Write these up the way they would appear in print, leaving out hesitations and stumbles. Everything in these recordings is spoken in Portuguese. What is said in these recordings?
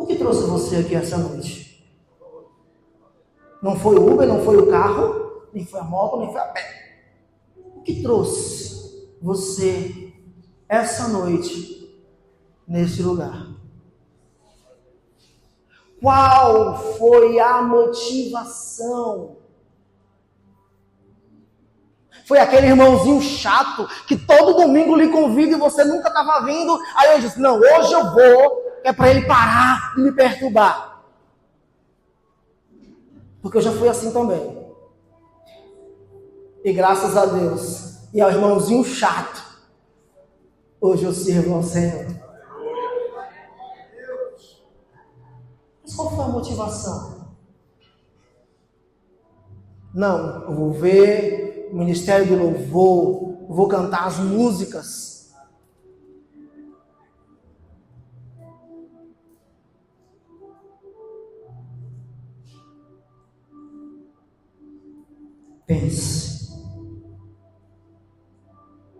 O que trouxe você aqui essa noite? Não foi o Uber, não foi o carro, nem foi a moto, nem foi a pé. O que trouxe você essa noite nesse lugar? Qual foi a motivação? Foi aquele irmãozinho chato que todo domingo lhe convida e você nunca estava vindo. Aí eu disse, não, hoje eu vou, é para ele parar de me perturbar. Porque eu já fui assim também. E graças a Deus e ao irmãozinho chato, hoje eu sirvo ao Senhor. Mas qual foi a motivação? Não, eu vou ver o ministério do louvor, eu vou cantar as músicas. Pense.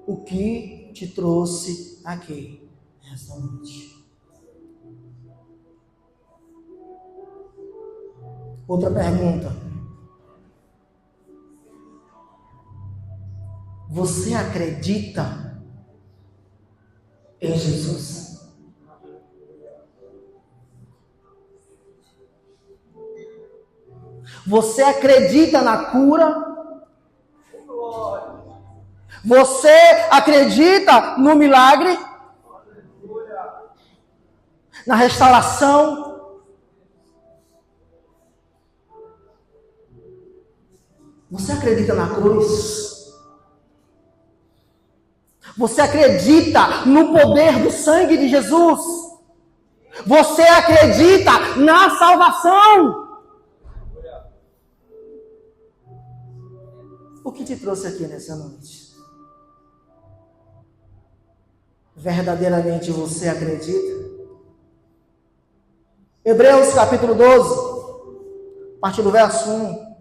O que te trouxe aqui esta noite? Outra pergunta. Você acredita em Jesus? Você acredita na cura? Você acredita no milagre? Na restauração? Você acredita na cruz? Você acredita no poder do sangue de Jesus? Você acredita na salvação? O que te trouxe aqui nessa noite? Verdadeiramente você acredita? Hebreus capítulo 12, a partir do verso 1.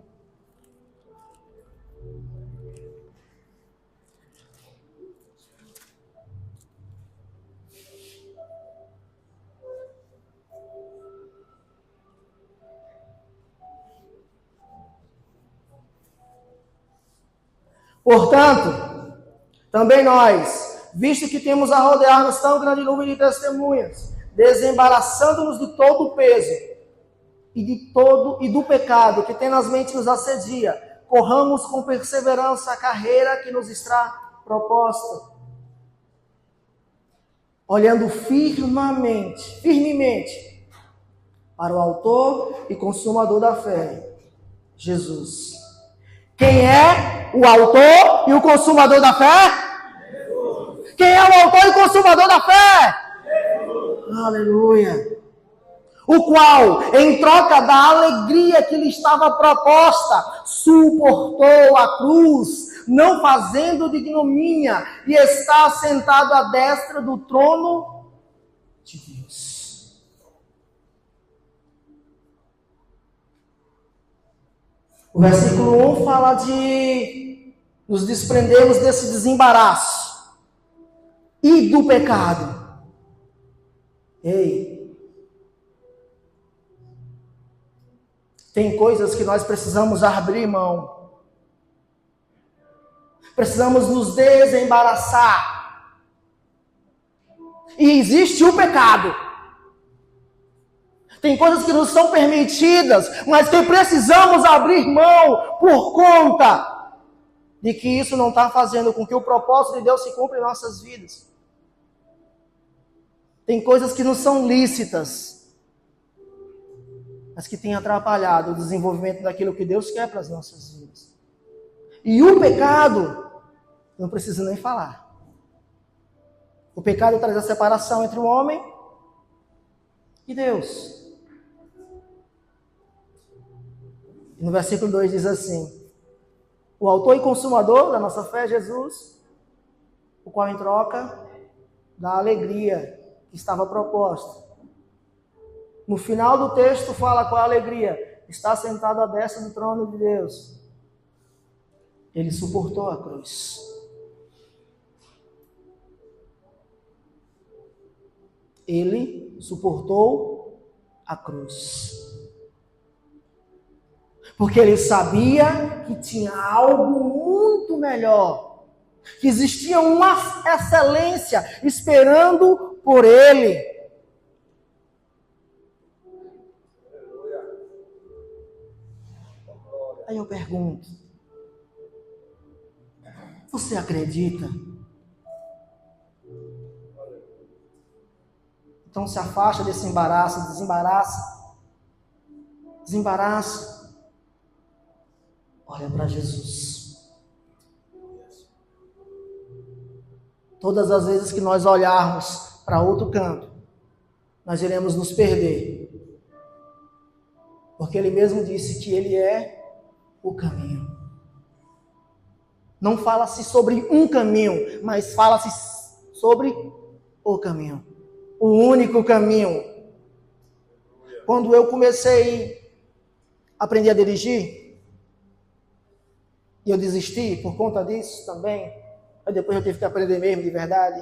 Portanto, também nós, visto que temos a rodear-nos tão grande número de testemunhas, desembaraçando-nos de todo o peso e do pecado que tenazmente nos assedia, corramos com perseverança a carreira que nos está proposta, olhando firmemente para o autor e consumador da fé, Jesus. Quem é o autor e o consumador da fé? Jesus. Quem é o autor e o consumador da fé? Jesus. Aleluia. O qual, em troca da alegria que lhe estava proposta, suportou a cruz, não fazendo de ignomínia, e está sentado à destra do trono de Deus. O versículo 1 fala de nos desprendermos desse desembaraço e do pecado. Ei, tem coisas que nós precisamos abrir mão. Precisamos nos desembaraçar. E existe o pecado. Tem coisas que não são permitidas, mas que precisamos abrir mão por conta de que isso não está fazendo com que o propósito de Deus se cumpra em nossas vidas. Tem coisas que não são lícitas, mas que têm atrapalhado o desenvolvimento daquilo que Deus quer para as nossas vidas. E o pecado, não precisa nem falar. O pecado traz a separação entre o homem e Deus. E no versículo 2 diz assim: o autor e consumador da nossa fé é Jesus, o qual em troca da alegria que estava proposta. No final do texto fala qual a alegria. Está sentado à destra do trono de Deus. Ele suportou a cruz. Ele suportou a cruz. Porque ele sabia que tinha algo muito melhor, que existia uma excelência esperando por ele. Aí eu pergunto, você acredita? Então se afasta desse embaraço, desembaraça. Olha para Jesus. Todas as vezes que nós olharmos para outro canto, nós iremos nos perder. Porque ele mesmo disse que ele é o caminho. Não fala-se sobre um caminho, mas fala-se sobre o caminho. O único caminho. Quando eu comecei a aprender a dirigir, e eu desisti por conta disso também, aí depois eu tive que aprender mesmo de verdade.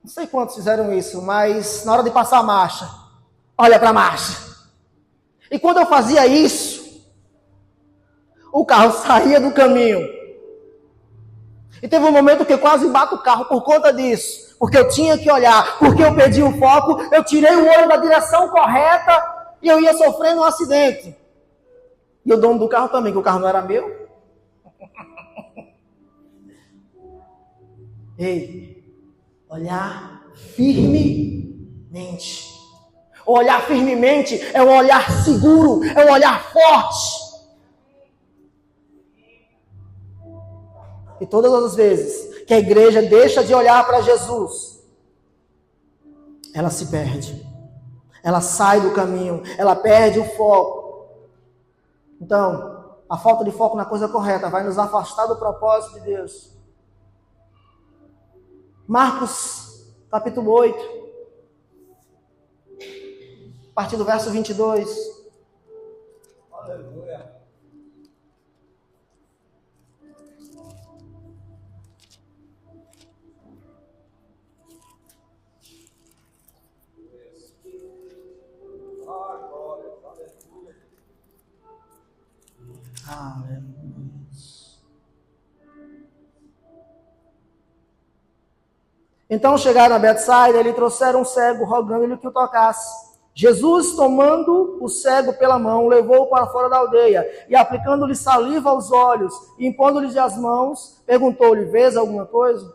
Não sei quantos fizeram isso, mas na hora de passar a marcha, olha para a marcha. E quando eu fazia isso, o carro saía do caminho. E teve um momento que eu quase bato o carro por conta disso. Porque eu tinha que olhar, porque eu perdi o foco, eu tirei o olho da direção correta e eu ia sofrendo um acidente. E o dono do carro também, que o carro não era meu. Ei, olhar firmemente. Olhar firmemente é um olhar seguro, é um olhar forte. E todas as vezes que a igreja deixa de olhar para Jesus, ela se perde. Ela sai do caminho, ela perde o foco. Então, a falta de foco na coisa correta vai nos afastar do propósito de Deus. Marcos, capítulo 8, a partir do verso 22. Aleluia. Aleluia. Então chegaram a Betsaida e lhe trouxeram um cego, rogando-lhe que o tocasse. Jesus, tomando o cego pela mão, levou-o para fora da aldeia e, aplicando-lhe saliva aos olhos e impondo-lhe as mãos, perguntou-lhe: vês alguma coisa?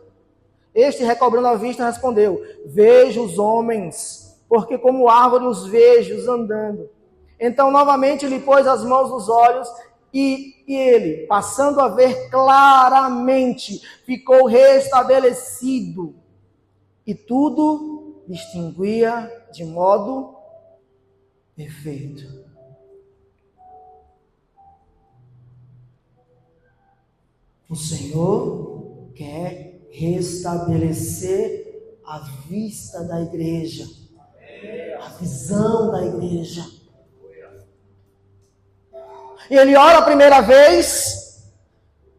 Este, recobrando a vista, respondeu: vejo os homens, porque como árvore os vejo andando. Então novamente lhe pôs as mãos nos olhos e ele, passando a ver claramente, ficou restabelecido e tudo distinguia de modo perfeito. O Senhor quer restabelecer a vista da igreja, a visão da igreja. E ele ora a primeira vez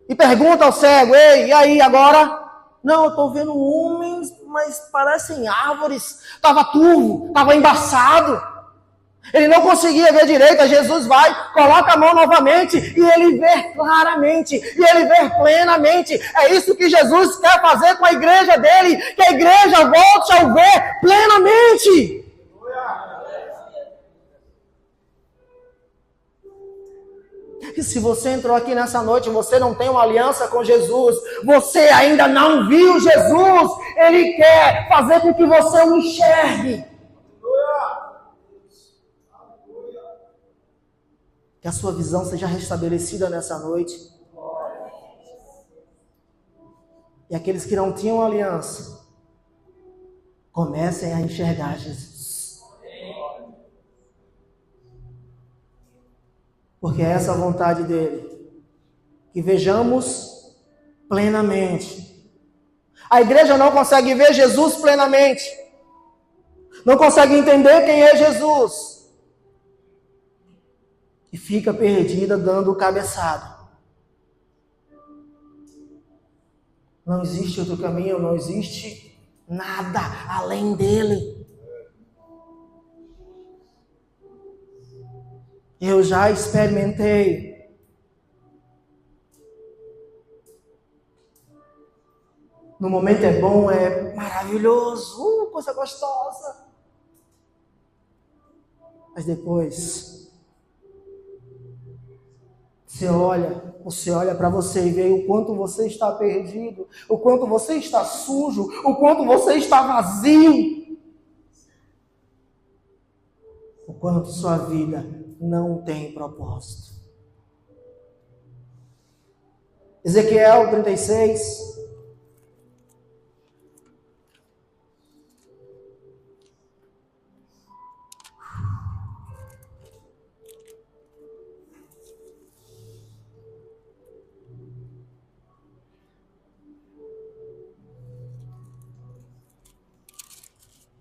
e pergunta ao cego: ei, e aí agora? Não, eu estou vendo homens, mas parecem árvores. Estava turvo, estava embaçado. Ele não conseguia ver direito. Jesus vai, coloca a mão novamente e ele vê claramente, e ele vê plenamente. É isso que Jesus quer fazer com a igreja dele, que a igreja volte a o ver plenamente. E se você entrou aqui nessa noite e você não tem uma aliança com Jesus, você ainda não viu Jesus, Ele quer fazer com que você o enxergue. Que a sua visão seja restabelecida nessa noite. E aqueles que não tinham aliança, comecem a enxergar Jesus. Porque é essa a vontade dele, que vejamos plenamente. A igreja não consegue ver Jesus plenamente, não consegue entender quem é Jesus, e fica perdida dando cabeçada. Não existe outro caminho, não existe nada além dele. Eu já experimentei. No momento é bom, é maravilhoso, coisa gostosa. Mas depois, você olha para você e vê o quanto você está perdido, o quanto você está sujo, o quanto você está vazio, o quanto sua vida não tem propósito. Ezequiel 36.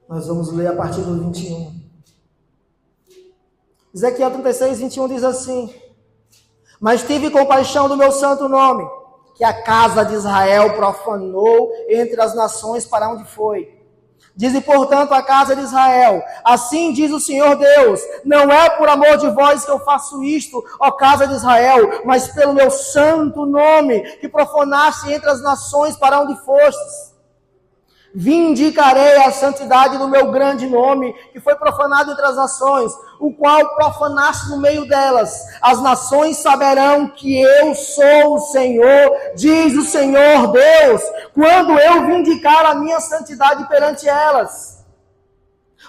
Nós vamos ler a partir do 21. Ezequiel 36, 21 diz assim: Mas tive compaixão do meu santo nome, que a casa de Israel profanou entre as nações para onde foi. Dize, portanto, a casa de Israel: Assim diz o Senhor Deus, não é por amor de vós que eu faço isto, ó casa de Israel, mas pelo meu santo nome, que profanaste entre as nações para onde fostes. Vindicarei a santidade do meu grande nome, que foi profanado entre as nações, o qual profanaste no meio delas. As nações saberão que eu sou o Senhor, diz o Senhor Deus, quando eu vindicar a minha santidade perante elas.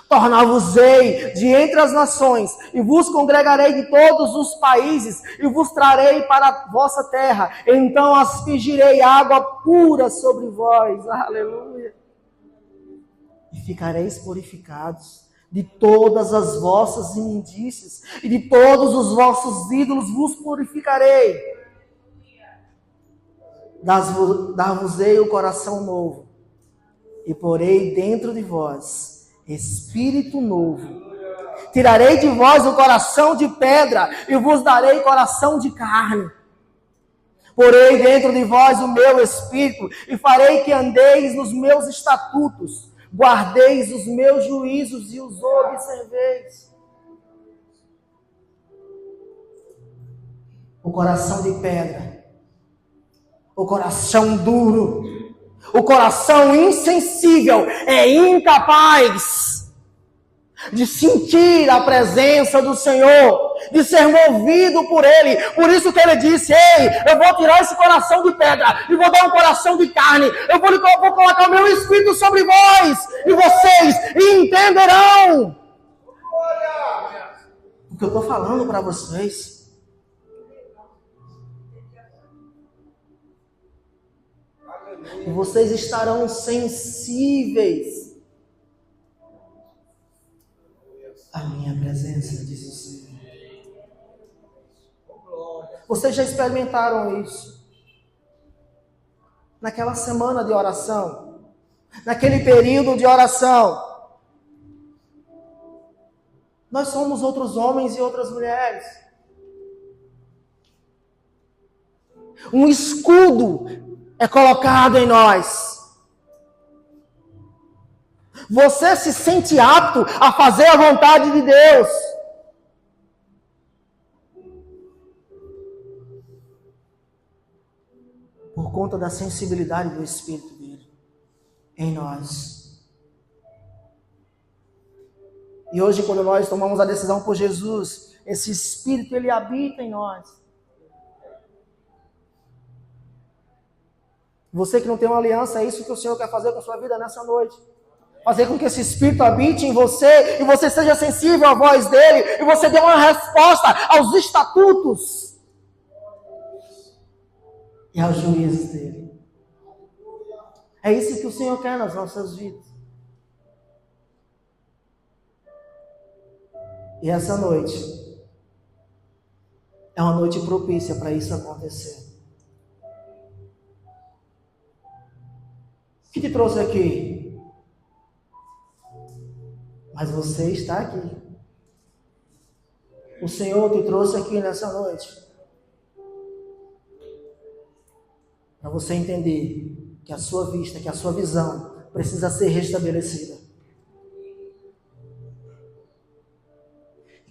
Tornar-vos-ei de entre as nações, e vos congregarei de todos os países, e vos trarei para a vossa terra. Então aspergirei água pura sobre vós. Aleluia. E ficareis purificados de todas as vossas imundícies, e de todos os vossos ídolos vos purificarei. Dar-vos-ei o coração novo, e porei dentro de vós espírito novo. Tirarei de vós o coração de pedra, e vos darei coração de carne. Porei dentro de vós o meu espírito, e farei que andeis nos meus estatutos, guardeis os meus juízos e os observeis. O coração de pedra, o coração duro, o coração insensível é incapaz de sentir a presença do Senhor, de ser movido por Ele. Por isso que Ele disse: ei, eu vou tirar esse coração de pedra e vou dar um coração de carne. Eu vou colocar o meu Espírito sobre vós e vocês entenderão o que eu estou falando para vocês. E vocês estarão sensíveis a minha presença, diz o Senhor. Vocês já experimentaram isso? Naquela semana de oração, naquele período de oração, nós somos outros homens e outras mulheres. Um escudo é colocado em nós. Você se sente apto a fazer a vontade de Deus. Por conta da sensibilidade do Espírito dele em nós. E hoje, quando nós tomamos a decisão por Jesus, esse Espírito, ele habita em nós. Você que não tem uma aliança, é isso que o Senhor quer fazer com a sua vida nessa noite. Fazer com que esse Espírito habite em você, e você seja sensível à voz dele, e você dê uma resposta aos estatutos e aos juízos dele. É isso que o Senhor quer nas nossas vidas. E essa noite é uma noite propícia para isso acontecer. O que te trouxe aqui? Mas você está aqui. O Senhor te trouxe aqui nessa noite para você entender que a sua vista, que a sua visão precisa ser restabelecida.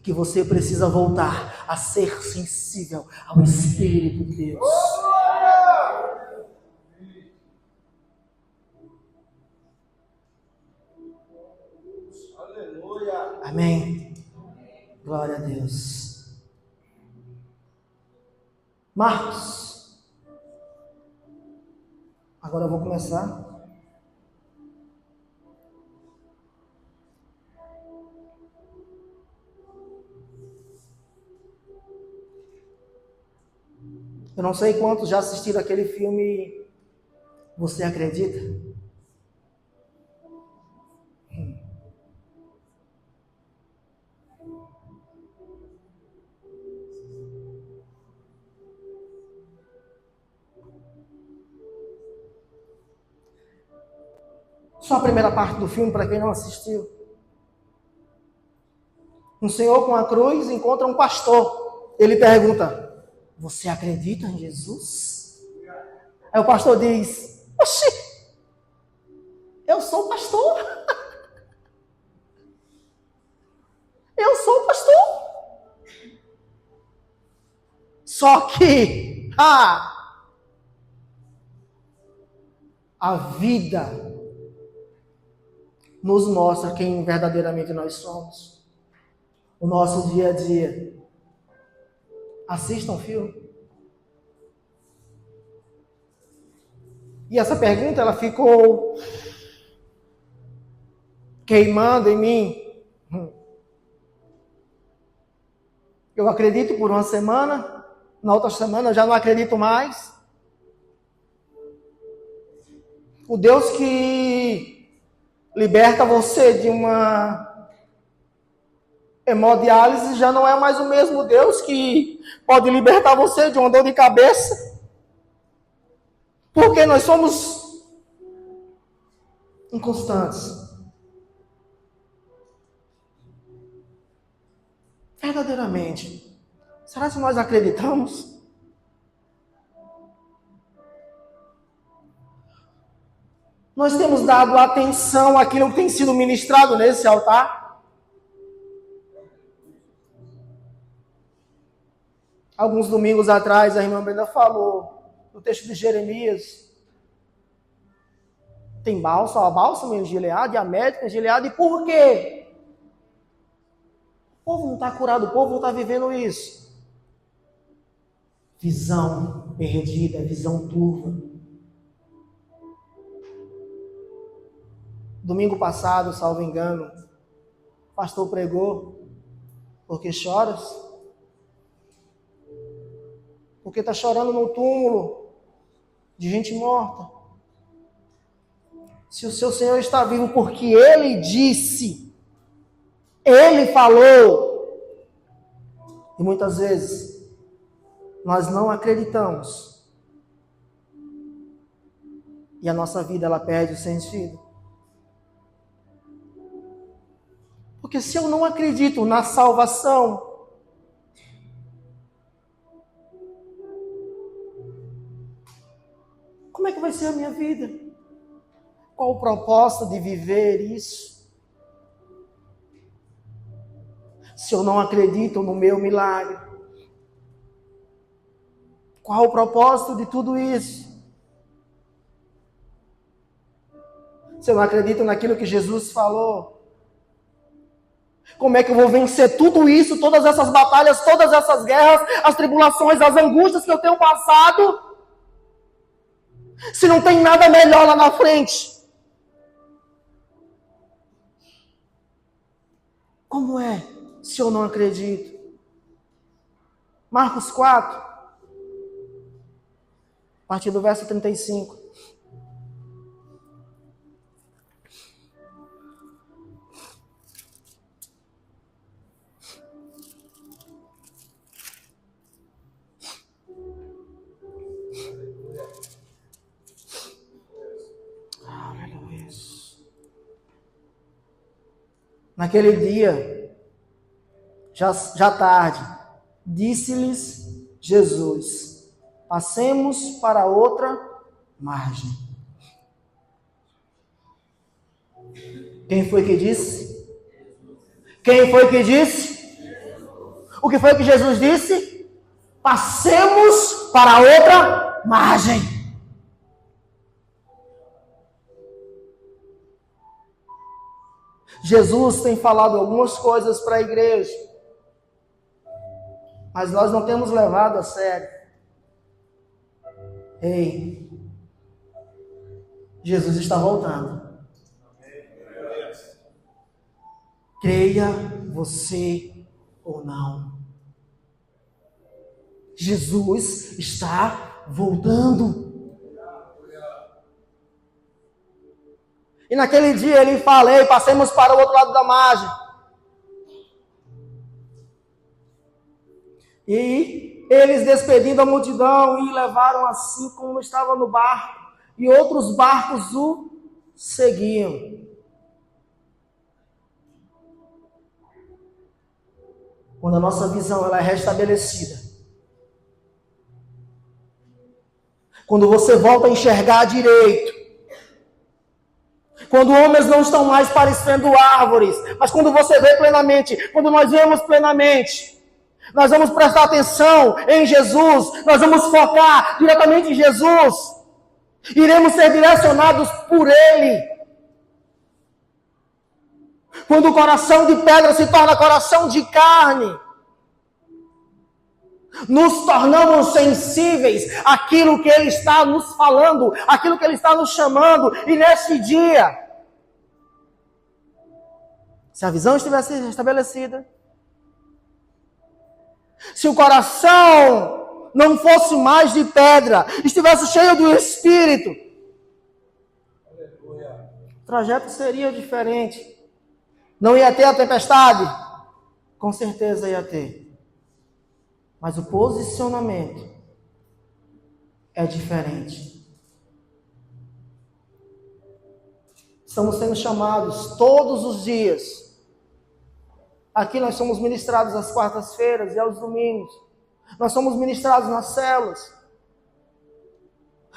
que você precisa voltar a ser sensível ao Espírito de Deus. Amém. Glória a Deus. Marcos. Agora eu vou começar. Eu não sei quantos já assistiram aquele filme Você Acredita? Só a primeira parte do filme, para quem não assistiu. Um senhor com a cruz encontra um pastor. Ele pergunta: você acredita em Jesus? Aí o pastor diz: oxi, eu sou pastor. Eu sou pastor. Só que a vida nos mostra quem verdadeiramente nós somos. O nosso dia a dia. Assistam o filme. E essa pergunta, ela ficou queimando em mim. Eu acredito por uma semana, na outra semana eu já não acredito mais. O Deus que liberta você de uma hemodiálise já não é mais o mesmo Deus que pode libertar você de uma dor de cabeça. Porque nós somos inconstantes. Verdadeiramente, será que nós acreditamos? Nós temos dado atenção àquilo que tem sido ministrado nesse altar? Alguns domingos atrás, a irmã Brenda falou no texto de Jeremias. Tem bálsamo, a bálsamo em Gileade, a médica em Gileade. E por quê? O povo não está curado, o povo não está vivendo isso. Visão perdida, visão turva. Domingo passado, salvo engano, o pastor pregou: porque choras? Porque está chorando no túmulo de gente morta. Se o seu Senhor está vivo, porque Ele disse, Ele falou. E muitas vezes nós não acreditamos. E a nossa vida, ela perde o sentido. Porque se eu não acredito na salvação, como é que vai ser a minha vida? Qual o propósito de viver isso? Se eu não acredito no meu milagre, qual o propósito de tudo isso? Se eu não acredito naquilo que Jesus falou, como é que eu vou vencer tudo isso, todas essas batalhas, todas essas guerras, as tribulações, as angústias que eu tenho passado, se não tem nada melhor lá na frente? Como é se eu não acredito? Marcos 4, a partir do verso 35. Naquele dia, já tarde, disse-lhes Jesus: passemos para outra margem. Quem foi que disse? Quem foi que disse? O que foi que Jesus disse? Passemos para a outra margem. Jesus tem falado algumas coisas para a igreja, mas nós não temos levado a sério. Ei, Jesus está voltando. Creia você ou não. Jesus está voltando. E naquele dia ele fala: ei, passemos para o outro lado da margem. E eles, despedindo a multidão, e levaram assim como estava no barco, e outros barcos o seguiam. Quando a nossa visão ela é restabelecida, quando você volta a enxergar direito, quando homens não estão mais parecendo árvores, mas quando você vê plenamente, quando nós vemos plenamente, nós vamos prestar atenção em Jesus, nós vamos focar diretamente em Jesus, iremos ser direcionados por Ele. Quando o coração de pedra se torna coração de carne, nos tornamos sensíveis àquilo que Ele está nos falando, àquilo que Ele está nos chamando. E nesse dia, se a visão estivesse estabelecida, se o coração não fosse mais de pedra, estivesse cheio do Espírito, o trajeto seria diferente. Não ia ter a tempestade? Com certeza ia ter. Mas o posicionamento é diferente. Estamos sendo chamados todos os dias. Aqui nós somos ministrados às quartas-feiras e aos domingos. Nós somos ministrados nas células.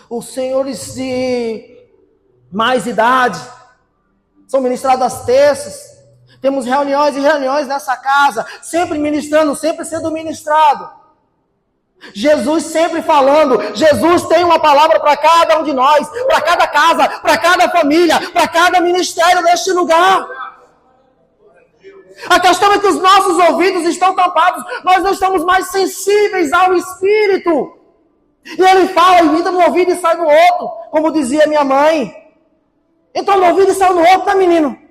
Os senhores de mais idade são ministrados às terças. Temos reuniões e reuniões nessa casa, sempre ministrando, sempre sendo ministrado. Jesus sempre falando. Jesus tem uma palavra para cada um de nós, para cada casa, para cada família, para cada ministério neste lugar. A questão é que os nossos ouvidos estão tampados, nós não estamos mais sensíveis ao Espírito. E Ele fala, entra no ouvido e sai no outro, como dizia minha mãe. Entrou no ouvido e saiu no outro, tá, menino?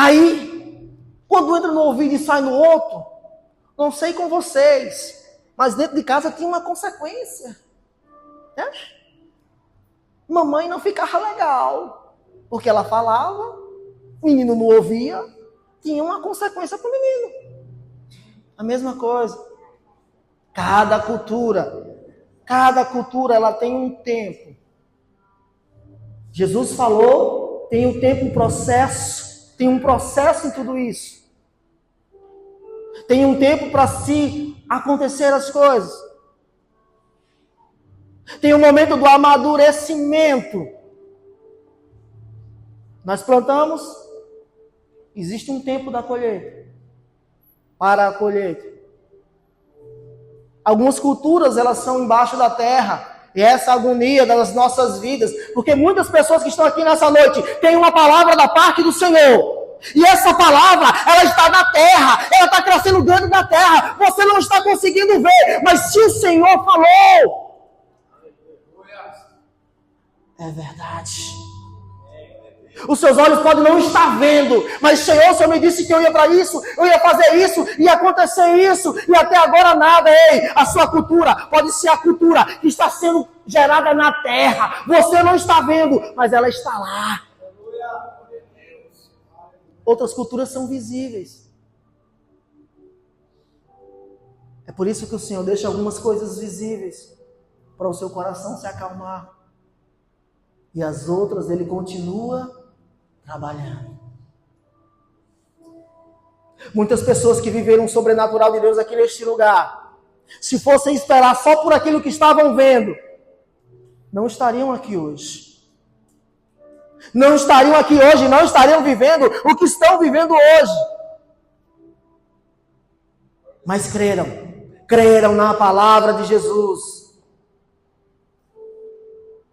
Aí, quando entra no ouvido e sai no outro, não sei com vocês, mas dentro de casa tinha uma consequência. Né? Mamãe não ficava legal, porque ela falava, o menino não ouvia, tinha uma consequência para o menino. A mesma coisa. Cada cultura ela tem um tempo. Jesus falou, tem um tempo, um processo. Tem um processo em tudo isso. Tem um tempo para se acontecer as coisas. Tem um momento do amadurecimento. Nós plantamos, existe um tempo da colheita. Para a colheita. Algumas culturas elas são embaixo da terra. E essa agonia das nossas vidas, porque muitas pessoas que estão aqui nessa noite têm uma palavra da parte do Senhor. E essa palavra, ela está na terra, ela está crescendo dentro da terra. Você não está conseguindo ver, mas se o Senhor falou, é verdade. Os seus olhos podem não estar vendo, mas Senhor, o Senhor me disse que eu ia para isso, eu ia fazer isso, ia acontecer isso, e até agora nada. Ei, a sua cultura pode ser a cultura que está sendo gerada na terra. Você não está vendo, mas ela está lá. Outras culturas são visíveis. É por isso que o Senhor deixa algumas coisas visíveis, para o seu coração se acalmar. E as outras Ele continua trabalhando. Muitas pessoas que viveram o sobrenatural de Deus aqui neste lugar, se fossem esperar só por aquilo que estavam vendo, não estariam aqui hoje. Não estariam aqui hoje, não estariam vivendo o que estão vivendo hoje. Mas creram na palavra de Jesus.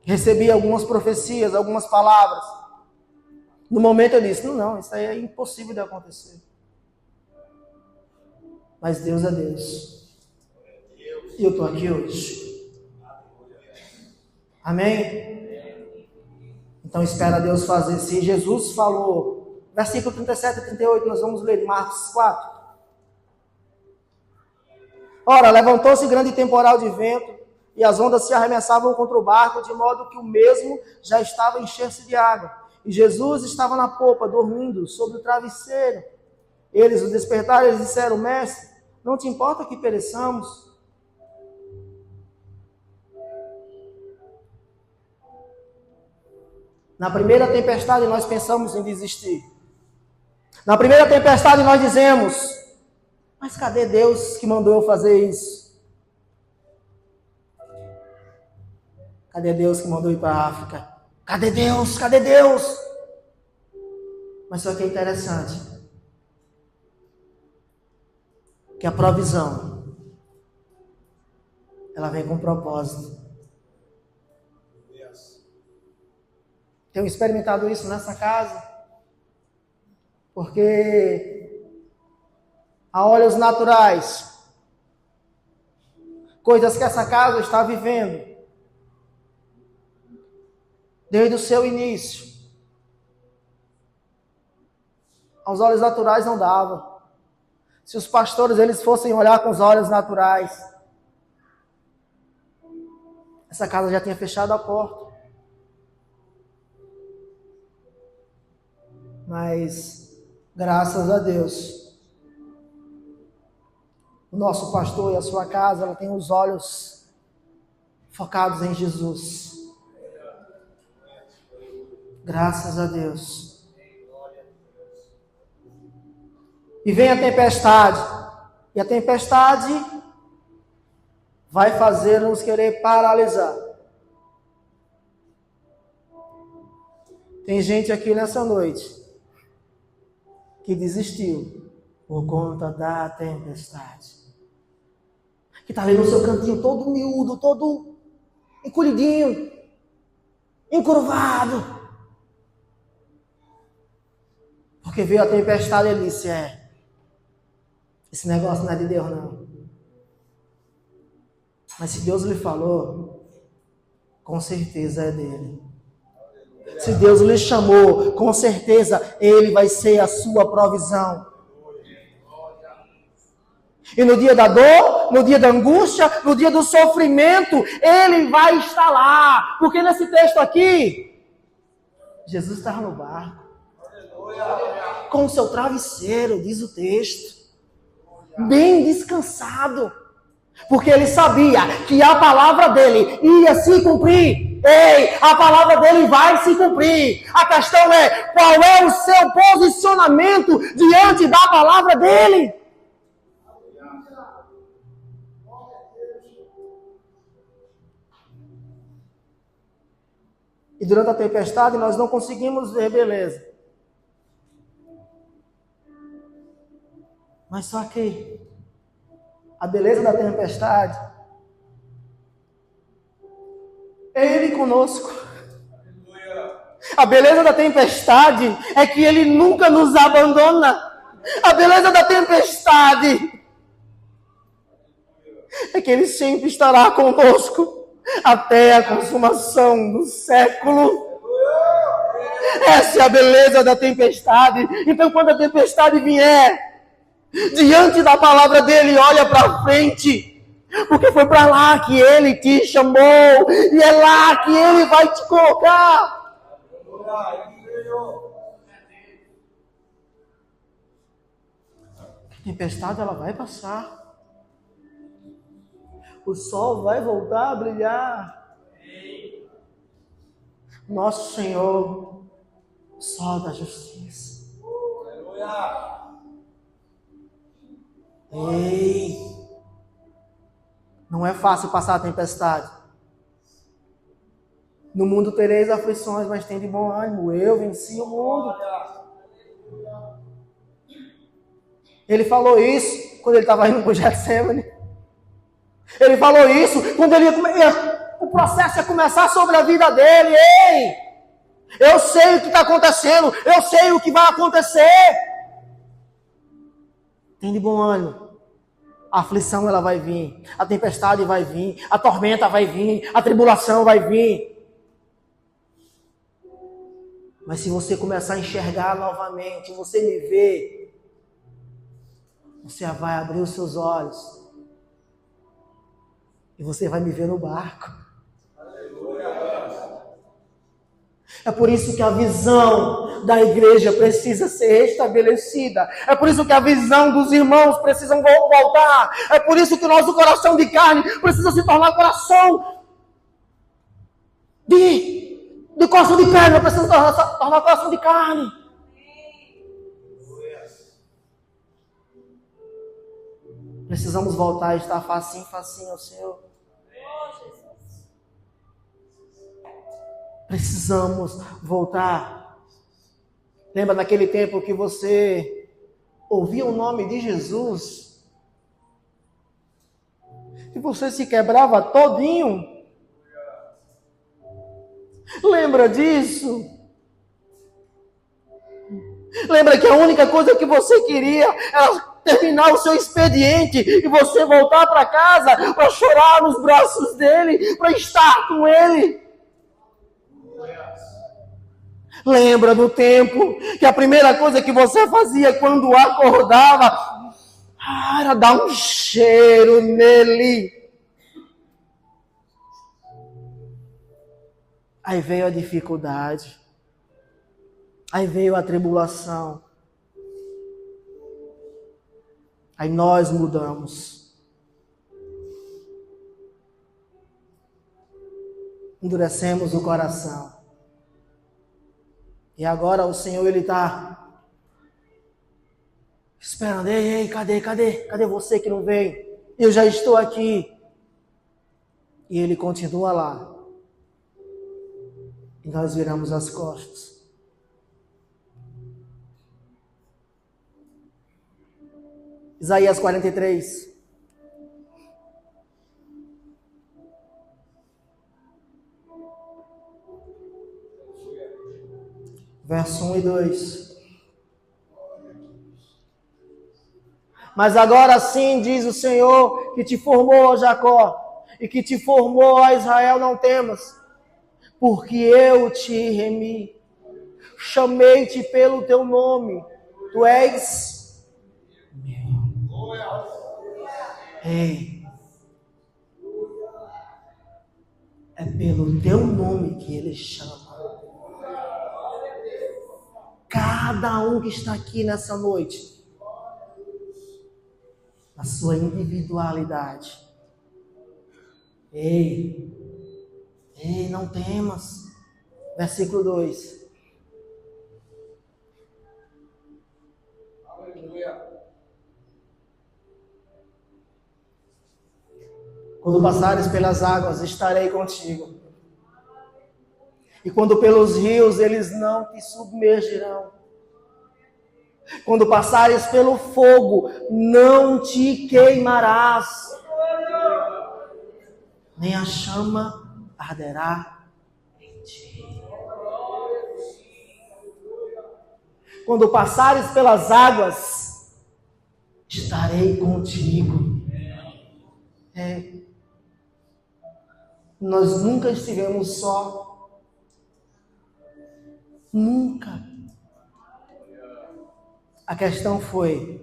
Recebi algumas profecias, algumas palavras. No momento eu disse, não, isso aí é impossível de acontecer. Mas Deus é Deus. E eu estou aqui hoje. Amém? Então espera Deus fazer. Se Jesus falou, versículo 37 e 38, nós vamos ler Marcos 4. Ora, levantou-se grande temporal de vento, e as ondas se arremessavam contra o barco, de modo que o mesmo já estava a encher-se de água. E Jesus estava na popa, dormindo sobre o travesseiro. Eles o despertaram e disseram, mestre, não te importa que pereçamos? Na primeira tempestade nós pensamos em desistir. Na primeira tempestade nós dizemos, mas cadê Deus que mandou eu fazer isso? Cadê Deus que mandou ir para a África? Cadê Deus? Cadê Deus? Mas só que é interessante que a provisão ela vem com propósito. Tenho experimentado isso nessa casa, porque a olhos naturais, coisas que essa casa está vivendo, desde o seu início, aos olhos naturais não dava. Se os pastores eles fossem olhar com os olhos naturais, essa casa já tinha fechado a porta. Mas, graças a Deus, o nosso pastor e a sua casa, ela tem os olhos focados em Jesus. Graças a Deus. E vem a tempestade. E a tempestade vai fazer-nos querer paralisar. Tem gente aqui nessa noite que desistiu por conta da tempestade. Que está ali no seu cantinho todo miúdo, todo encolhidinho, encurvado. Porque veio a tempestade e ele disse, esse negócio não é de Deus não. Mas se Deus lhe falou, com certeza é dele. Se Deus lhe chamou, com certeza Ele vai ser a sua provisão. E no dia da dor, no dia da angústia, no dia do sofrimento, Ele vai estar lá. Porque nesse texto aqui, Jesus estava no barco, com o seu travesseiro, diz o texto, bem descansado. Porque ele sabia que a palavra dele ia se cumprir. Ei, a palavra dele vai se cumprir. A questão é, qual é o seu posicionamento diante da palavra dele? E durante a tempestade nós não conseguimos ver beleza. Mas só que a beleza da tempestade é Ele conosco. A beleza da tempestade é que Ele nunca nos abandona. A beleza da tempestade é que Ele sempre estará conosco até a consumação do século. Essa é a beleza da tempestade. Então, quando a tempestade vier, diante da palavra dele, olha para frente. Porque foi para lá que Ele te chamou. E é lá que Ele vai te colocar. A tempestade ela vai passar. O sol vai voltar a brilhar. Nosso Senhor, o sol da justiça. Ei! Não é fácil passar a tempestade. No mundo tereis aflições, mas tem de bom ânimo. Eu venci o mundo. Ele falou isso quando ele estava indo para o Getsemane. Ele falou isso quando o processo ia começar sobre a vida dele. Ei, eu sei o que está acontecendo, eu sei o que vai acontecer. Tem de bom ânimo. A aflição ela vai vir, a tempestade vai vir, a tormenta vai vir, a tribulação vai vir. Mas se você começar a enxergar novamente, você me vê, você vai abrir os seus olhos e você vai me ver no barco. É por isso que a visão da igreja precisa ser restabelecida. É por isso que a visão dos irmãos precisa voltar. É por isso que o nosso coração de carne precisa se tornar coração de coração de carne. Precisa tornar coração de carne. Precisamos voltar a estar facinho ao Senhor. Precisamos voltar. Lembra naquele tempo que você ouvia o nome de Jesus e você se quebrava todinho? Lembra disso? Lembra que a única coisa que você queria era terminar o seu expediente e você voltar para casa para chorar nos braços dele, para estar com ele? Lembra do tempo que a primeira coisa que você fazia quando acordava era dar um cheiro nele? Aí veio a dificuldade. Aí veio a tribulação. Aí nós mudamos. Endurecemos o coração. E agora o Senhor, Ele está esperando. Ei, cadê você que não vem? Eu já estou aqui. E Ele continua lá. E nós viramos as costas. Isaías 43. Verso 1 e 2. Mas agora sim diz o Senhor que te formou, ó Jacó, e que te formou, ó Israel, não temas, porque eu te remi, chamei-te pelo teu nome, tu és meu. Ei, é pelo teu nome que Ele chama. Cada um que está aqui nessa noite, na sua individualidade. Ei, não temas. Versículo 2. Quando passares pelas águas, estarei contigo. E quando pelos rios, eles não te submergirão. Quando passares pelo fogo, não te queimarás, nem a chama arderá em ti. Quando passares pelas águas, estarei contigo. Nós nunca estivemos só. Nunca. A questão foi,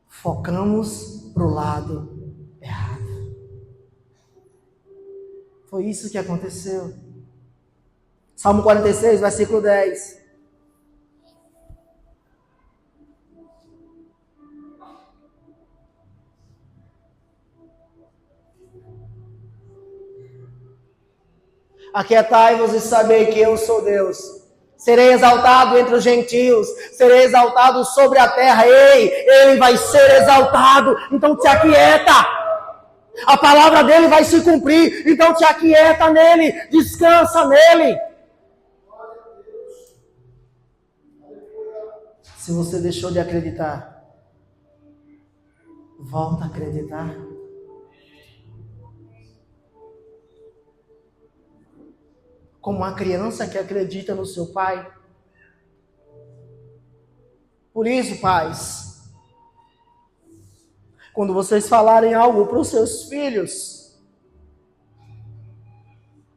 focamos para o lado errado. Foi isso que aconteceu. Salmo 46, versículo 10. Aquietai-vos e sabei que eu sou Deus. Serei exaltado entre os gentios, serei exaltado sobre a terra. Ei, Ele vai ser exaltado, então te aquieta. A palavra dele vai se cumprir, então te aquieta nele, descansa nele. Se você deixou de acreditar, Volta a acreditar. Como uma criança que acredita no seu pai. Por isso, pais, quando vocês falarem algo para os seus filhos,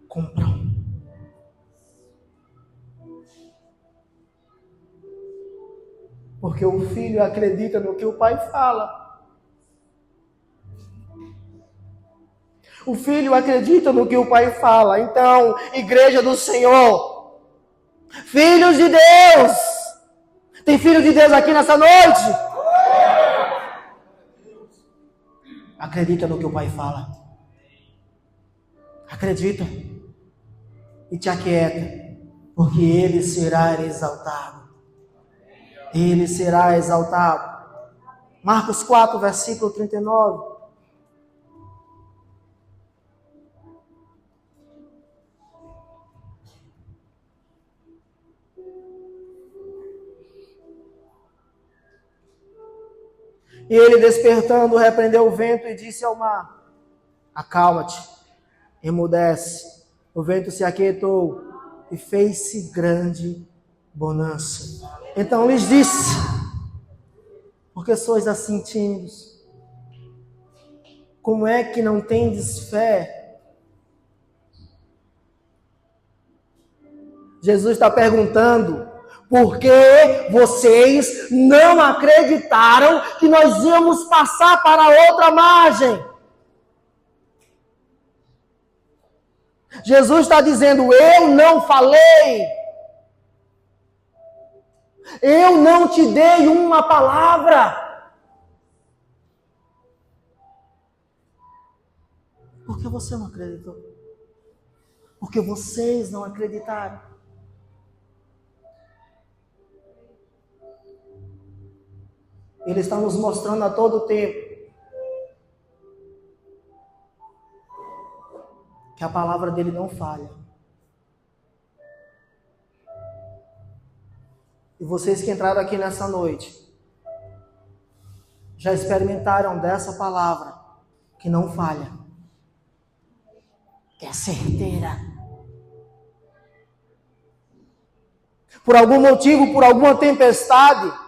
cumpram. Porque o filho acredita no que o pai fala. O filho acredita no que o pai fala. Então, igreja do Senhor, filhos de Deus, tem filho de Deus aqui nessa noite? Acredita no que o pai fala. Acredita. E te aquieta, porque ele será exaltado. Ele será exaltado. Marcos 4, versículo 39. E ele, despertando, repreendeu o vento e disse ao mar: acalma-te, emudece. O vento se aquietou e fez-se grande bonança. Então lhes disse: por que sois assim tímidos? Como é que não tendes fé? Jesus está perguntando: por que vocês não acreditaram que nós íamos passar para a outra margem? Jesus está dizendo: eu não falei. Eu não te dei uma palavra. Por que você não acreditou? Porque vocês não acreditaram. Ele está nos mostrando a todo tempo que a palavra dele não falha. E vocês que entraram aqui nessa noite já experimentaram dessa palavra que não falha, que é certeira. Por algum motivo, por alguma tempestade,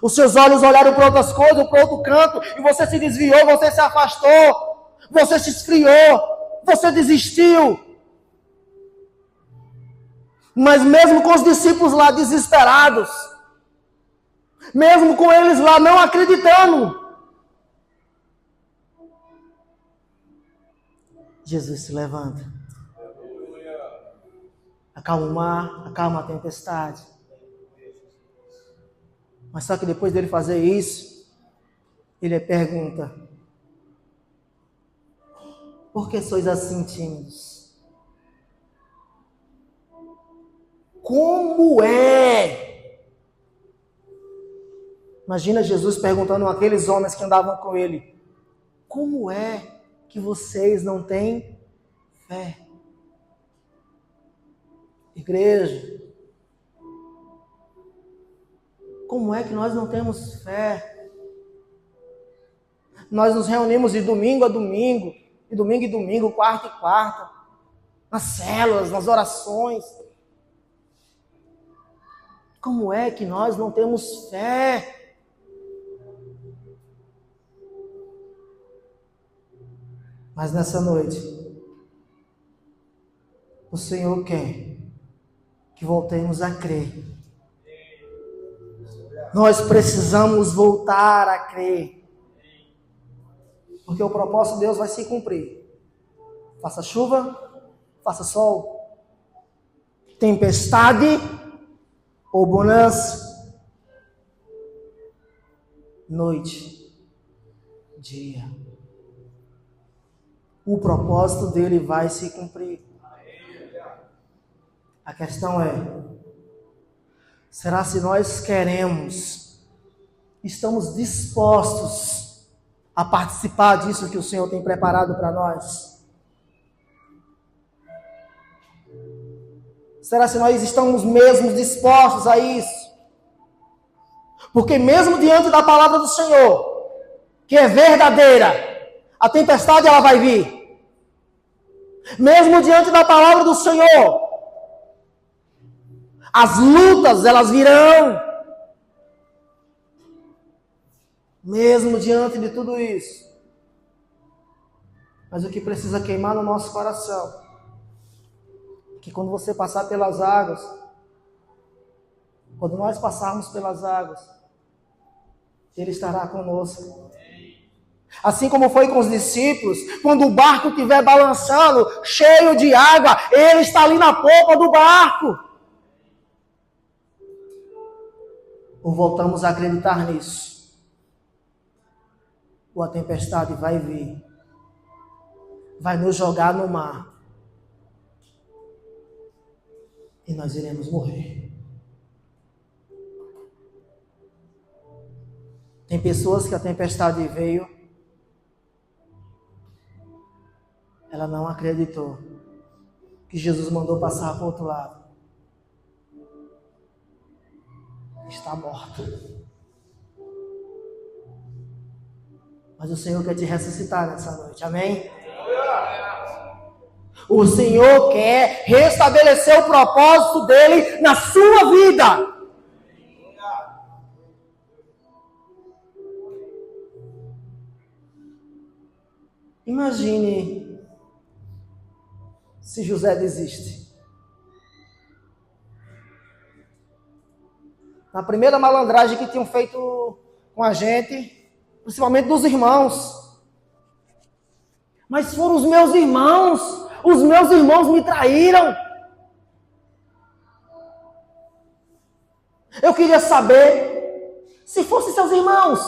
os seus olhos olharam para outras coisas, para outro canto, e você se desviou, você se afastou, você se esfriou, você desistiu. Mas mesmo com os discípulos lá desesperados, mesmo com eles lá não acreditando, Jesus se levanta, acalma o mar, acalma a tempestade. Mas só que depois dele fazer isso, ele pergunta: por que sois assim tímidos? Como é? Imagina Jesus perguntando àqueles homens que andavam com ele: como é que vocês não têm fé? Igreja, como é que nós não temos fé? Nós nos reunimos de domingo a domingo, de domingo em domingo, quarta e quarta, nas células, nas orações. Como é que nós não temos fé? Mas nessa noite, o Senhor quer que voltemos a crer. Nós precisamos voltar a crer. Porque o propósito de Deus vai se cumprir. Faça chuva, faça sol, tempestade ou bonança, noite, dia. O propósito dele vai se cumprir. A questão é: será se nós queremos, estamos dispostos a participar disso que o Senhor tem preparado para nós? Será se nós estamos mesmo dispostos a isso? Porque mesmo diante da palavra do Senhor, que é verdadeira, a tempestade ela vai vir. Mesmo diante da palavra do Senhor, as lutas elas virão. Mesmo diante de tudo isso. Mas o que precisa queimar no nosso coração é que quando você passar pelas águas, quando nós passarmos pelas águas, Ele estará conosco. Assim como foi com os discípulos, quando o barco estiver balançando, cheio de água, Ele está ali na popa do barco. Ou voltamos a acreditar nisso, ou a tempestade vai vir, vai nos jogar no mar, e nós iremos morrer. Tem pessoas que a tempestade veio, ela não acreditou que Jesus mandou passar para o outro lado. Está morta. Mas o Senhor quer te ressuscitar nessa noite, amém? O Senhor quer restabelecer o propósito dele na sua vida. Imagine se José desiste. Na primeira malandragem que tinham feito com a gente, principalmente dos irmãos. Mas foram os meus irmãos me traíram. Eu queria saber, se fossem seus irmãos,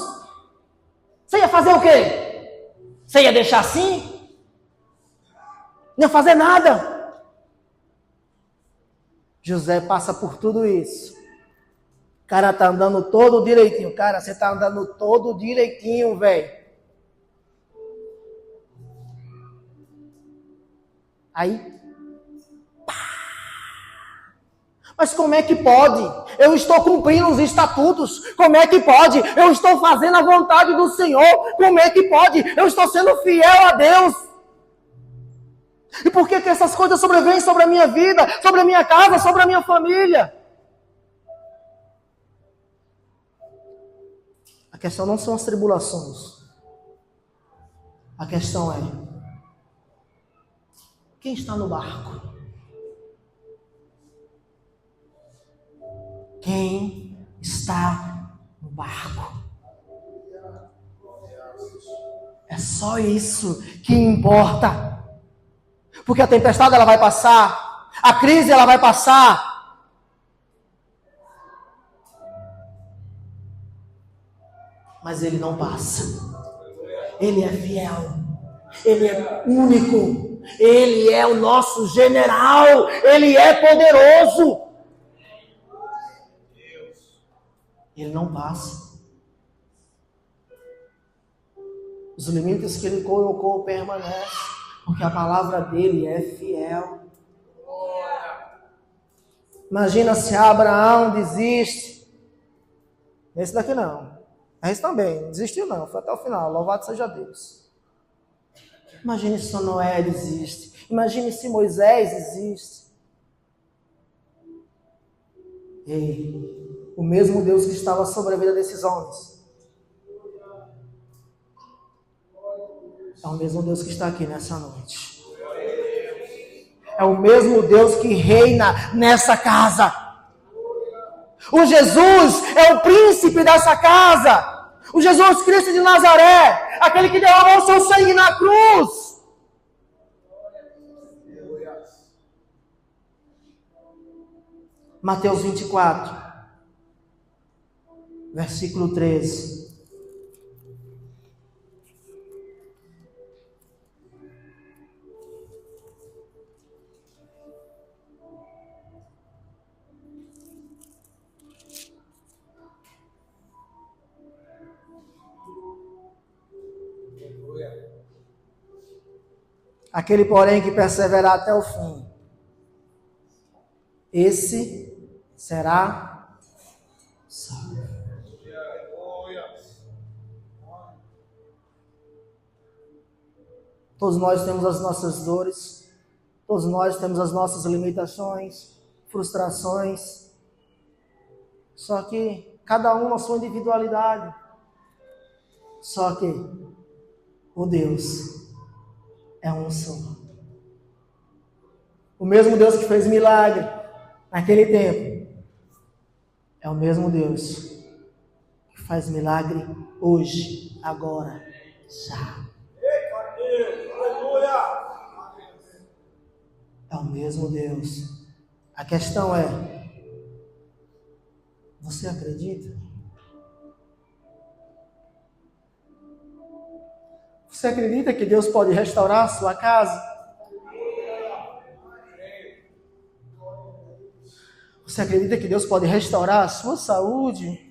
você ia fazer o quê? Você ia deixar assim? Não ia fazer nada. José passa por tudo isso. O cara tá andando todo direitinho. Cara, você tá andando todo direitinho, velho. Aí, pá. Mas como é que pode? Eu estou cumprindo os estatutos. Como é que pode? Eu estou fazendo a vontade do Senhor. Como é que pode? Eu estou sendo fiel a Deus. E por que essas coisas sobrevêm sobre a minha vida, sobre a minha casa, sobre a minha família? A questão não são as tribulações. A questão é: quem está no barco? Quem está no barco? É só isso que importa. Porque a tempestade ela vai passar, a crise ela vai passar. Mas ele não passa. Ele é fiel. Ele é único. Ele é o nosso general. Ele é poderoso. Ele não passa. Os limites que ele colocou permanecem. Porque a palavra dele é fiel. Imagina se Abraão desiste. Esse daqui não. Esse também, não desistiu não, foi até o final. Louvado seja Deus. Imagine se Noé desiste. Imagine se Moisés desiste. Ei, o mesmo Deus que estava sobre a vida desses homens é o mesmo Deus que está aqui nessa noite. É o mesmo Deus que reina nessa casa. O Jesus é o príncipe dessa casa. O Jesus Cristo de Nazaré, aquele que derramou o seu sangue na cruz. Mateus 24, versículo 13. Aquele, porém, que perseverar até o fim, esse será salvo. Todos nós temos as nossas dores, todos nós temos as nossas limitações, frustrações. Só que cada um na sua individualidade. Só que o Deus é um só. O mesmo Deus que fez milagre naquele tempo é o mesmo Deus que faz milagre hoje, agora, já. É o mesmo Deus. A questão é: você acredita? Você acredita que Deus pode restaurar a sua casa? Você acredita que Deus pode restaurar a sua saúde?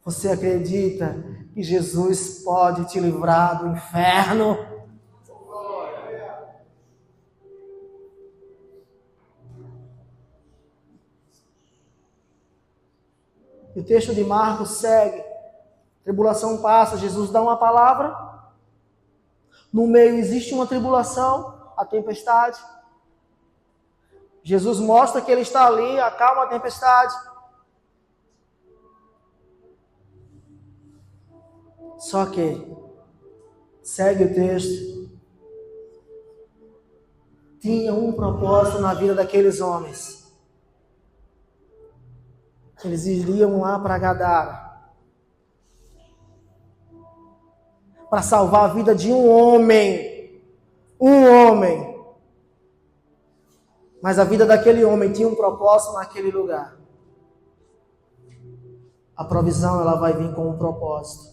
Você acredita que Jesus pode te livrar do inferno? E o texto de Marcos segue. Tribulação passa, Jesus dá uma palavra. No meio existe uma tribulação, a tempestade. Jesus mostra que ele está ali, acalma a tempestade. Só que, segue o texto, tinha um propósito na vida daqueles homens. Eles iriam lá para Gadara, para salvar a vida de um homem. Mas a vida daquele homem tinha um propósito naquele lugar. A provisão, ela vai vir com um propósito.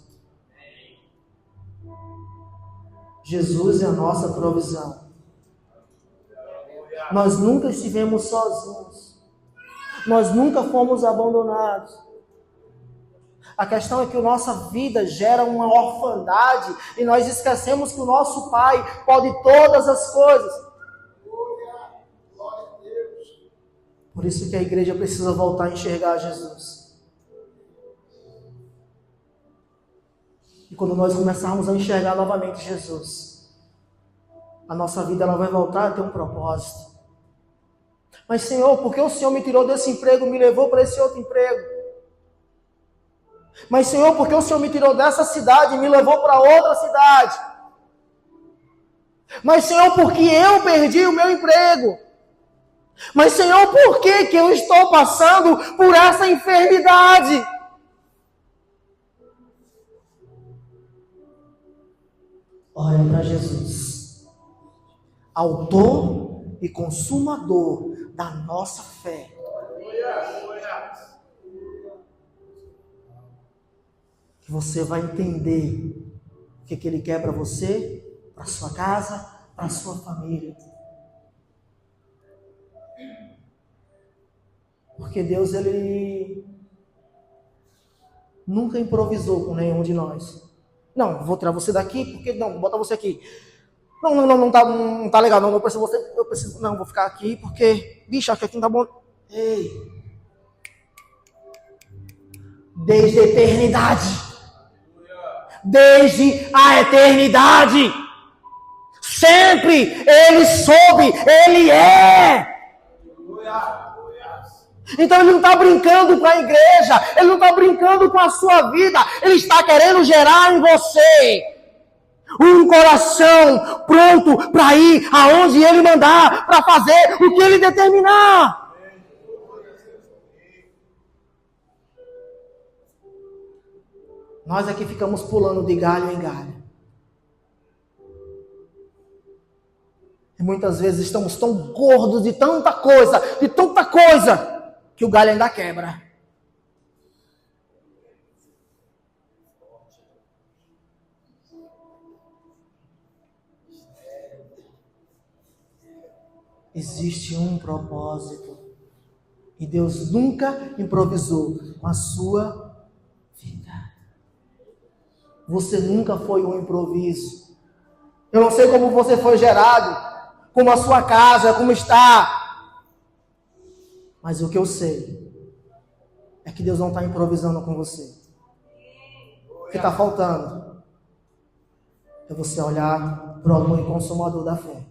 Jesus é a nossa provisão. Nós nunca estivemos sozinhos. Nós nunca fomos abandonados. A questão é que a nossa vida gera uma orfandade e nós esquecemos que o nosso Pai pode todas as coisas. Por isso que a igreja precisa voltar a enxergar Jesus. E quando nós começarmos a enxergar novamente Jesus, a nossa vida ela vai voltar a ter um propósito. Mas Senhor, por que o Senhor me tirou desse emprego e me levou para esse outro emprego? Mas Senhor, por que o Senhor me tirou dessa cidade e me levou para outra cidade? Mas Senhor, por que eu perdi o meu emprego? Mas Senhor, por que eu estou passando por essa enfermidade? Olha para Jesus, autor e consumador da nossa fé. Que você vai entender o que Ele quer para você, para sua casa, para sua família. Porque Deus, Ele nunca improvisou com nenhum de nós. Não, vou tirar você daqui, porque não, bota você aqui. Não tá legal, não preciso você, eu preciso, não, vou ficar aqui, porque, bicho, aqui não tá bom. Ei, desde a eternidade, sempre Ele soube, Ele é. Então Ele não está brincando com a igreja, Ele não está brincando com a sua vida, Ele está querendo gerar em você um coração pronto para ir aonde Ele mandar, para fazer o que Ele determinar. Nós aqui ficamos pulando de galho em galho. E muitas vezes estamos tão gordos de tanta coisa, que o galho ainda quebra. Existe um propósito. E Deus nunca improvisou com a sua vida. Você nunca foi um improviso. Eu não sei como você foi gerado, como a sua casa, como está. Mas o que eu sei é que Deus não está improvisando com você. O que está faltando é você olhar para o autor e consumador da fé.